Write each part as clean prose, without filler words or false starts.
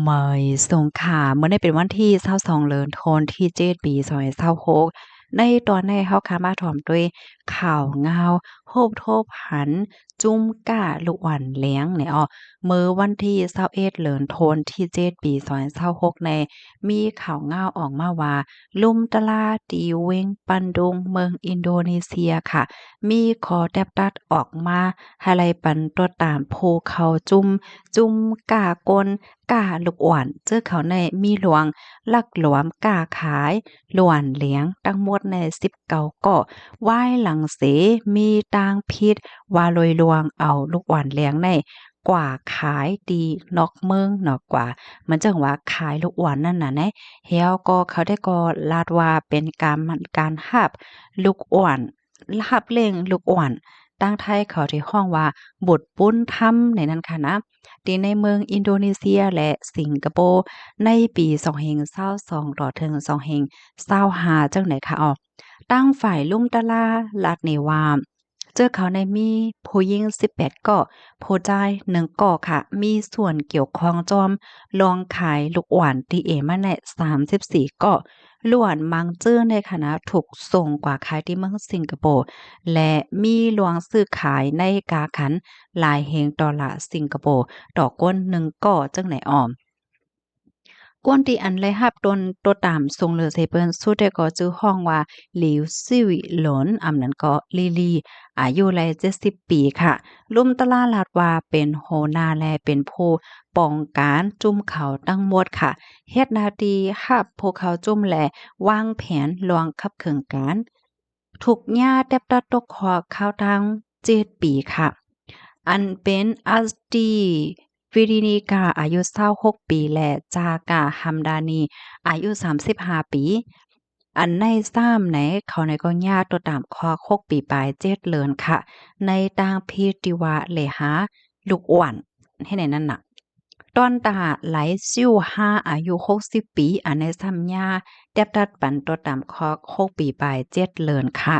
เมยสงขลาเมื่อได้เป็นวันที่22เดือนธันวาคมที่7ปี2026ในตอนนี้เราค่ะมาถ่อมด้วยข่าวงาวโฮบโทบหันจุ้มก้าลูกอ่อนเลี้ยงเนี่ยมื้อวันที่21เดือนธันวาคมที่7ปี2026ในมีข่าวงาวออกมาว่าลุ่มตะลาตีเวงปันดุงเมืองอินโดนีเซียค่ะมีขอแตบตัดออกมาให้ไลปันตัวตามภูเขาจุ้มก้ากน ก้าลูกอ่อนเจอเขาในมีหลวงลักหลวมก้าขายหลวนเหลียงตั้งหมดใน19เกาะว่ายหลังเสมีตางพิษว่าลอยลวงเอาลูกอ่อนเลี้ยงในกว่าขายดีนอกเมืองเนาะกว่ามันจังว่าขายลูกอ่อนนั่นน่ะแนะเฮียก็เขาได้ก็ลาดว่าเป็นการหับลูกอ่อนหับเล่งลูกอ่อนตั้งไทยเขาที่ห้องว่าบุตรปุ้นทำในนั้นค่ะนะ ที่ในเมืองอินโดนีเซียและสิงคโปร์ในปี2022ต่อถึง2025จังไหนคะตั้งฝ่ายลุ่มตะลาลาดเนวามเจอเขาในมีผู้หญิง18เกาะผู้ชาย1เกาะค่ะมีส่วนเกี่ยวข้องจอมลองขายลูกหวานตีเอมาใน34เกาะล้วนมังจื้อในคณะถูกส่งกว่าขายที่เมืองสิงคโปร์และมีลวงซื้อขายในกาขันหลายแห่งดอลลาร์สิงคโปร์ดอกก้น1ก่อจังไหนกวนที่อันไลหับตนตัวตามทรงเลอเซเปิลสุดได้ก็จื้อห้องว่าหลิวซิวิหลนอำนั้นก็ลีลีอายุไล70ปีค่ะลุ่มตลาลาดว่าเป็นโหนาแลเป็นผู้ป้องการจุ่มเขาตั้งหมดค่ะเฮ็ดหนาทีหับพวกเขาจุ่มแลวางแผนลวงขับเครื่องการถูกญาแตบตัดตกคอข้าวตัง7ปีค่ะ อันเป็นอัสตีวิรินิกาอายุ26ปีและจากาฮัมดานีอายุ35ปีอันในซ้ำไหนเขาในก็ญาติตัวตามคอ6ปีปลาย7เลินค่ะในต่างพีติวะเลหาลูกอ้วนให้ในนั้นน่ะตอนตาไหลซิ่ว5อายุ60ปีอันในซ้ำญาแดบตัดปันตัวตามคอ6ปีปลาย7เลินค่ะ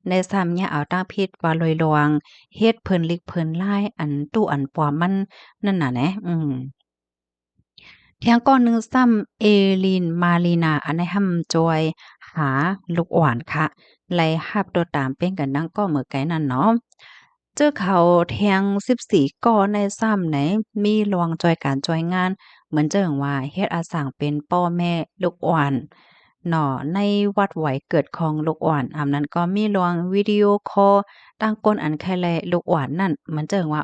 ในซ้ำญาเอาตั้งพิษว่าลอยลวง เฮ็ดเพิ่นลิกเพิ่นลายอันตู้อันปอมมันนั่นน่ะแหนะเที่ยงก้อนหนึ่งซ้ำเอลินมาลีนาอันในห่ำจอยหาลูกอ่อนค่ะไล่หับตัวตามเป็นกันดังก็เหมือไกนั่นเนาะเจอเขาแทง14ก้อในซ้ำไหนมีลวงจอยการจอยงานเหมือนเจิงว่าเฮ็ดอาสังเป็นป้อแม่ลูกอ่อนเนาะในวัดไหวเกิดของลูกอ่อนอำนั้นก็มีลวงวิดีโอคอลตั้งก้นอันแค่แลลูกอ่อนนั่นเหมือนเจิงว่า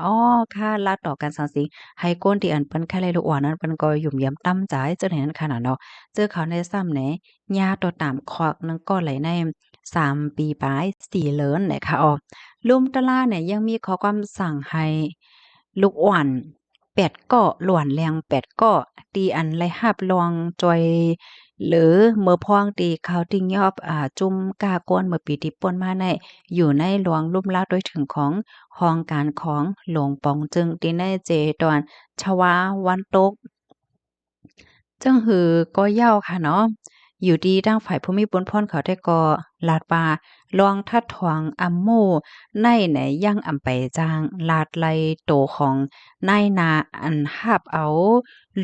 ค่าลัดต่อกันสังสิ ให้ก้นที่อันเปิ้นแค่ไลลูกอ่อนนั้นเปิ้นก็หยุ่มหยำต้ำใจเจังได๋นั้นขนาดเนาะเจอเขาในซ้ำแหนญาตัวตามควักนึงก็ไหลใน3ปีปลาย4เลินเนี่ยค่ะลุมตะลาเนี่ยยังมีข้อความสั่งให้ลูกอ่อน8เกาะหล่วนแรง8เกาะตีอันไลหับลองจอยหรือเมื่อพองตีเขาติงยอบจุ่มกาก้นเมื่อปีที่ป่นมาในอยู่ในหลวงลุ่มลาดโดยถึงของห้องการของหลวงปองจึงตีในเจตอน ชวาวันตกจึงหือก็เย้าค่ะเนาะอยู่ดีดั้งฝ่ายภูมิปนพรเขาได้ก็ลาดว่าลองทัดทวงอัมโมในไหนยังอำไปจ้างลาดไลโตของนายนาอันหาบเอา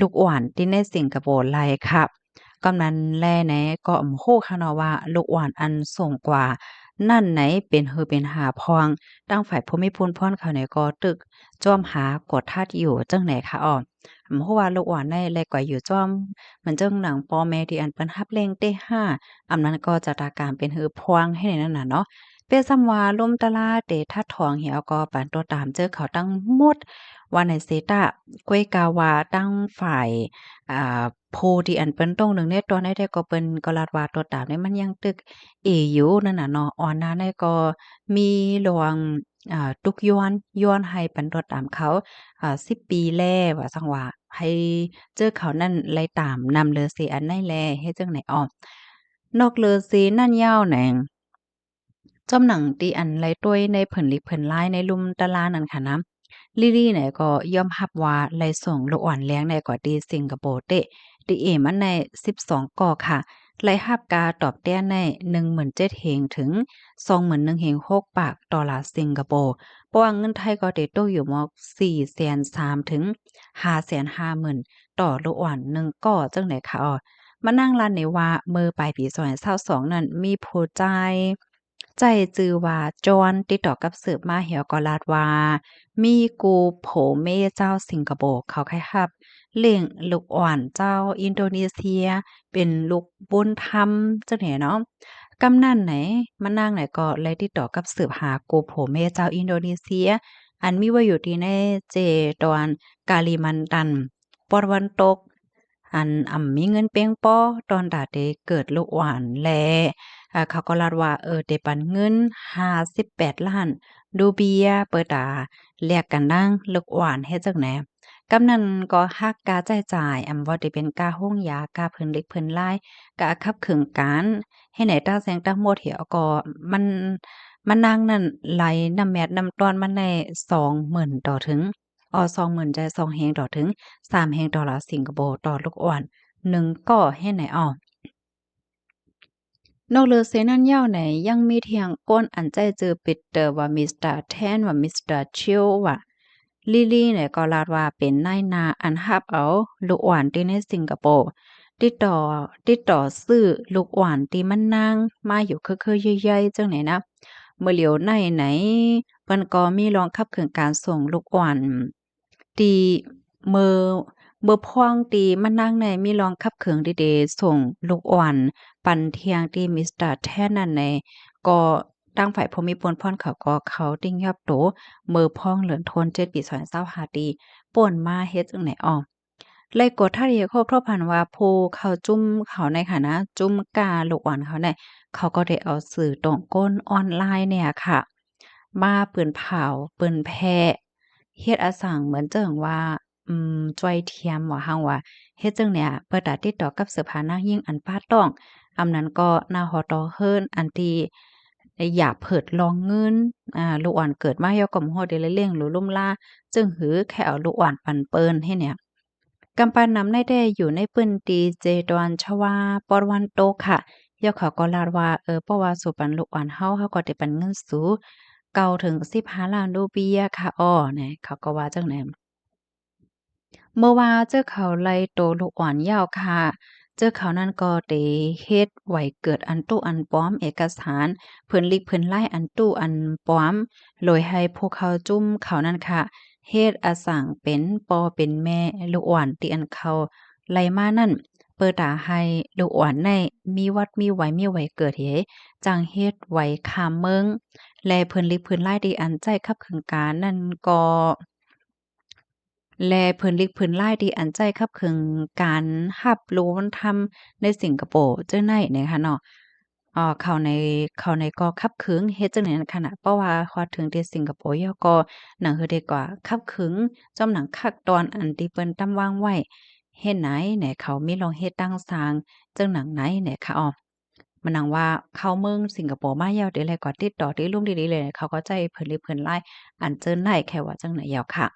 ลูกอ่อนที่ในสิงคโปร์ไลครับกำนันแลไหนก็อำโคค่ะเนาะว่าลูกอ่อนอันส่งกว่านั่นไหนเป็นฮือเป็นหาพองตั้งฝ่ายภูมิพลพรเขาไหนก็ตึกจอมหากดทัดอยู่จังไหนคะเพราะว่าลูกอ่อนได้แลกว่าอยู่จ้อมมันจังหนังปอแม่ที่อันเปิ้นรับแรงเต้5อำนั้นก็จะตาการเป็นหือพวงให้ในนั้นน่ะเนาะเปซ้ำว่าลมตะลาเตทัดทองเหี่ยวก็ปานตัวตามเจอเขาตั้งหมดว่าในเซตะกวยกาวาตั้งฝ่ายอ่าผู้ที่อันเปิ้นต้องหนึ่งในตอนได้ก็เปิ้นก็ลาดว่าตัวตามนี่มันยังตึกเออยู่นั่นน่ะเนาะอ่อนนาได้ก็มีหลวงตุกย้อนให้ปันตัวตามเขา10ปีแลว่าซั่งว่า ให้เจอเขานั่นไล่ตามนำเลอเซอันได้แลเฮ็ดจั่งไหนนอกเลอเซนั่นยาวแหนงจอมหนังตีอันไลต้วยในเผิ่นลิกเผิ่นลายในลุ่มตะลานั่นค่ะนะ ลิลี่ไหนก็ยอมรับว่าไล่ส่งลูกอ่อนเลี้ยงในก็ที่สิงคโปร์เตะดีเอมันใน12ก่อค่ะไล่รับการตอบแต้ใน17,000เฮงถึง21,000เฮง6บาทดอลลาร์สิงคโปร์เพราะว่าเงินไทยก็ได้ตกอยู่มอก430,000ถึง550,000ต่อลูกอ่อน1ก่อจังได๋ค่ะมานั่งรันในว่าเมื่อปลายปี2022นั้นมีผู้ใจจือว่าจอนติดต่อกับสืบมาเหี่ยวก็ลาดว่ามีกูโผเม่เจ้าสิงคโปร์เขาคล้ายรับเลี้ยงลูกอ่อนเจ้าอินโดนีเซียเป็นลูกบุญธรรมจังได๋เนาะกำนันไหนมานั่งไหนก็เลยติดต่อกับสืบหากูโผเม่เจ้าอินโดนีเซียอันมีไว้อยู่ที่ในเจตอนกาลิมันตันตะวันตก อันมีเงินเพียงพอตอนดาเดเกิดลูกหวานแลเขาก็ลาดว่าได้ปันเงิน58,000,000ดูเบียเปิดาแลกกันนั่งลูกหวานเฮ็ดจั่งใดกำนั้นก็ฮักกาจ่ายจ่ายว่าได้เป็นกาโรงยากาเพิ่นเล็กเพิ่นหลายกาคับขึงกันให้ไหนตาแสงตาหมดเหี่ยวก็มันนางนั่นไหลน้ำแมดน้ำตอนมันได้20,000ต่อถึง20,000ใจ2แฮงต่อถึง3แฮงดอลลาร์สิงคโปร์ต่อลูกอ่อน1ก่อเฮ็ดไหนนอกเหลือเสียนั้นยาวไหนยังมีเถียงก้นอันใจเจอปิดเตอร์ว่ามิสเตอร์แทนว่ามิสเตอร์ชิลว่าลิลี่เนี่ยก็ลาดว่าเป็นนายนาอันฮับเอาลูกอ่อนที่ในสิงคโปร์ติดต่อซื้อลูกอ่อนที่มันนางมาอยู่คือๆย่อยๆจังไหนนะเมื่อเหลียวไหนเปิ้นก็มีรองคับเครื่องการส่งลูกอ่อนที่เมื่อพ่องตีมันนั่งในมีรองคับเคืองดีเดส่งลูกอ่อนปันเที่ยงที่มิสเตอร์แทนนั่นในก็ตั้งฝ่ายภูมิพลพรเขาก็เขาติ้งยอบโตเมื่อพ้องเหลือนทน7ปี2025ตีป่นมาเฮ็ดจังไหนเลยกดท่าเดียวครบทบพันว่าผู้เขาจุ้มเขาในค่ะนะจุ้มกาลูกอ่อนเขาเนี่ยเขาก็ได้เอาสื่อตรงก้นออนไลน์เนี่ยค่ะมาเปิ้นเผาเปิ้นแพะเฮ็ดอาสังเหมือนเจิงว่าจ้อยเทียมว่าเฮาว่าเฮ็ดจังเนี่ยเปิดตาติดต่อกับเสื้อผ้านางยิ่งอันป้าต้องนั้นก็น่าฮอดอเฮิรนอันที่อยากเพิดลองเงินลูกอ่อนเกิดมาย่อก่อมฮอดได้เร่งหรือลุ่มล่าจึงหือแค่เอาลูกอ่อนปันเปิ้นให้เนี่ย กำปั้นน้ำในแด่อยู่ในปื้นตีเจดอนชวาปอวันโตค่ะยอเขาก็ลาดว่าเพราะว่าสู่ปันลูกอ่อนเฮาก็ได้ปันเงินสูเก่าถึง15ล้านรูเปียค่ะนะเขาก็ว่าจังนั้นเมื่อว่าเจ้าเขาไล่โตลูกอ่อนยาวค่ะเจ้าเขานั่นก็ได้เฮ็ดไว้เกิดอันตู้อันปลอมเอกสารเพิ่นลิกเพิ่นไล่อันตู้อันปลอมโดยให้พวกเขาจุ้มเขานั่นค่ะเฮ็ดอาสังเป็นปอเป็นแม่ลูกอ่อนที่อันเขาไล่มานั่นเปิดตาให้ลูกอ่อนในมีวัดมีไหวมีไหวเกิดเหจังเฮ็ดไว้คามเมืองและเพิ่นลิกเพิ่นไล่ที่อันใจคับขึงการนั่นก็และเพิ่นลิกเพิ่นไล่ที่อันใจคับขึงการรับรู้วัฒนธรรมในสิงคโปร์จังได๋นะคะเนาะเข้าในก็คับขึงเฮ็ดจังได๋นั่นค่ะน่ะเพราะว่าฮอดถึงที่สิงคโปร์ยอก็หนังฮือได้กว่าคับขึงจอมหนังคักตอนอันที่เปิ้นตำวางไว้เฮ็ดไหนแหน่เขามีลองเฮ็ดตั้งสร้างจังหนังไหนแหน่ค่ะมันนังว่าเข้าเมืองสิงคโปร์มายาวเดะเลยก็ติดต่อที่ลุงดีๆเลยเขาก็ใจเพิ่นลิกเพิ่นไล่อันเจิ้นได้แค่ว่าจังไหนยาวค่ะ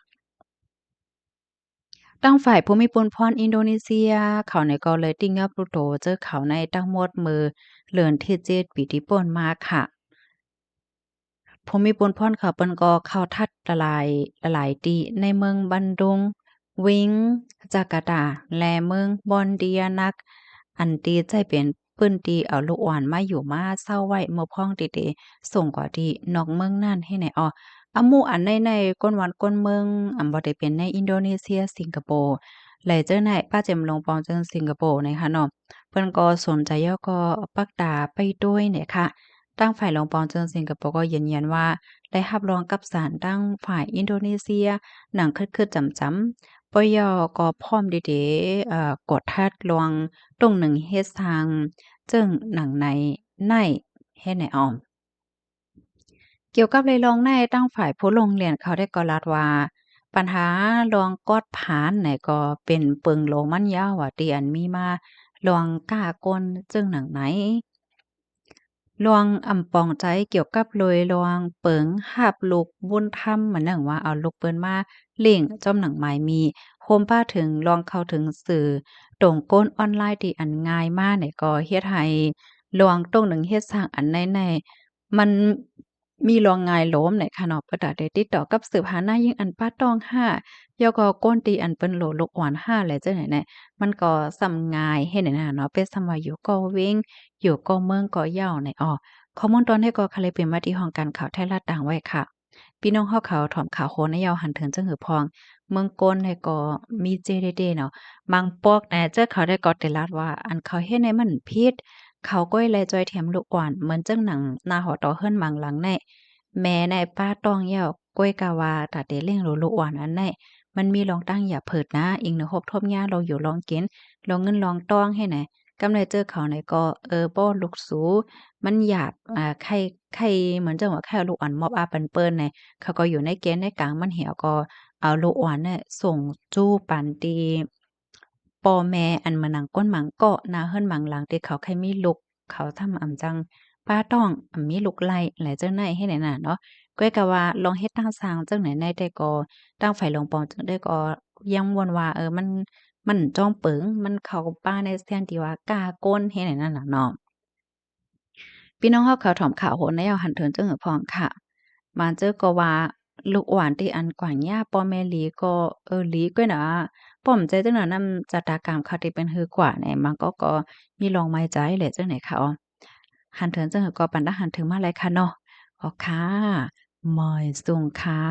ตั้งฝ่ายภูมิพลพรอินโดนีเซียเขาในก็เลยติ้งยอพลูโตเจอเขาในตั้งหมดมือเลือนที่7ปีที่ป่นมาค่ะภูมิพลพรเขาเปิ้นก็เข้าทัดละลายตีในเมืองบันดุงวิงจาการ์ตาและเมืองบอนเดียนักอันตีใจเป็นปื้นตีเอาลูกอ่อนมาอยู่มาเศร้าไว้เมื่อพ้องติเดส่งกว่าที่นอกเมืองนั่นให้ไหนหมู่อันในก้นวันก้นเมืองบ่ได้เป็นในอินโดนีเซียสิงคโปร์ไหลเจอไหนป้าแจ่มลงปองเจิงสิงคโปร์นะคะเนาะเพิ่นก็สนใจย่อก็ปักตาไปด้วยเนี่ยค่ะตั้งฝ่ายลงปองเจิงสิงคโปร์ก็ยืนยันว่าได้รับรองกับศาลตั้งฝ่ายอินโดนีเซียหนังคึดๆจำๆปยก็พร้อมดีเดกดทัดลวงตรงหนึ่งเฮ็ดทางจึงหนังในเฮ็ดให้เกี่ยวกับเลยลองในตั้งฝ่ายผู้ลงเรียนเขาได้ก็รัดว่าปัญหาลองกอดผานไหนก็เป็นเปิงโลมันยาวว่าที่อันมีมาลองก้าก้นจึงหนังไหน ลวงอำปองใจเกี่ยวกับเลยลวงเปิงหาบลูกบุญธรรมเหมือนหนังว่าเอาลูกเปิ้นมาเล่งจ้อมหนังหมายมีโฮมป้าถึงลองเข้าถึงสื่อตรงก้นออนไลน์ที่อันง่ายมากเนี่ยก็เฮ็ดให้ลวงตรงหนึ่งเฮ็ดสร้างอันในมันมีลวงง่ายโหลมในค่ะเนาะเปิ้นได้ติดต่อกับสืบหาหน้ายิ่งอันป้าต้องห้ายอก็ก้นตีอันเปิ้นโหลลูกอ่อนห้าแหละจังไหนแหน่มันก็ส่ำง่ายเฮ็ดให้นั่นน่ะเนาะเป็นส่ำว่าอยู่ก็เว้งอยู่ก็เมืองก็เหย้าในอ้อ ข้อมูลตอนนี้ก็ค่ะเลยเป็นมาที่ห้องการข่าวไทยรัฐต่างไว้ค่ะพี่น้องเฮาเขาถอมข่าวโคในยาวหันเถิงจังหือพองเมืองก้นเนี่ยก็มีเจเดๆเนาะบางปอกแหน่เจ้าเขาได้ก็ได้ลัดว่าอันเขาเฮ็ดให้มันผิดเขาก็เลยจอยแถมลูกอ่อนเหมือนจังหนังหน้าหอตอเฮิรนบางหลังแน่แม่ในป้าต้องเหย้าก้อยกะว่าถ้าได้เลี้ยงลูกอ่อนอันแน่มันมีรองตั้งอย่าเพิดนะอิงเนอฮบทบยาเราอยู่ลองกินลองเงินลองต้องให้แหน่กำไรเจอเขาไหนก็บ่ลูกสูมันหยาบไข่เหมือนจังว่าไข่เอาลูกอ่อนมอบอาปันเปิ้นเนี่ยเขาก็อยู่ในเกณฑ์ในกลางมันเหี่ยวก็เอาลูกอ่อนเนี่ยส่งจู้ปันตีป่อแม่อันมานังก้นหมังเกาะนาเฮิรนหมังหลังที่เขาใครมีลูกเขาทำอำจังป้าต้องมีลูกไล่แหละจังได๋เฮ็ดให้น่ะเนาะก้อยก็ว่าลองเฮ็ดทางสร้างจังไหนได้แต่ก็ตั้งไฟลงปองจังได้ก็ยังม่วนว่ามันจ้องเปิงมันเข้าป่าในแทนที่ว่ากล้าก้นเฮ็ดให้นั่นน่ะเนาะ พี่น้องเฮาเขาถ่อมข่าวโหนในเอาหันเถิงจังหือพองค่ะมานเจอก็ว่าลูกหวานที่อันกว่างย่าป้อแม่หลีก็หลีก้วยนะป้อมใจจังหน่ะนำจัตากรรมเขาที่เป็นฮือกว่าแหน่มันก็มีลองไม้ใจแหละจังไหนคะอ๋อหันเถิงจังหือก็ปันดาหันถึงมาเลยค่ะเนาะอ๋อค่ะมอยสูงค่ะ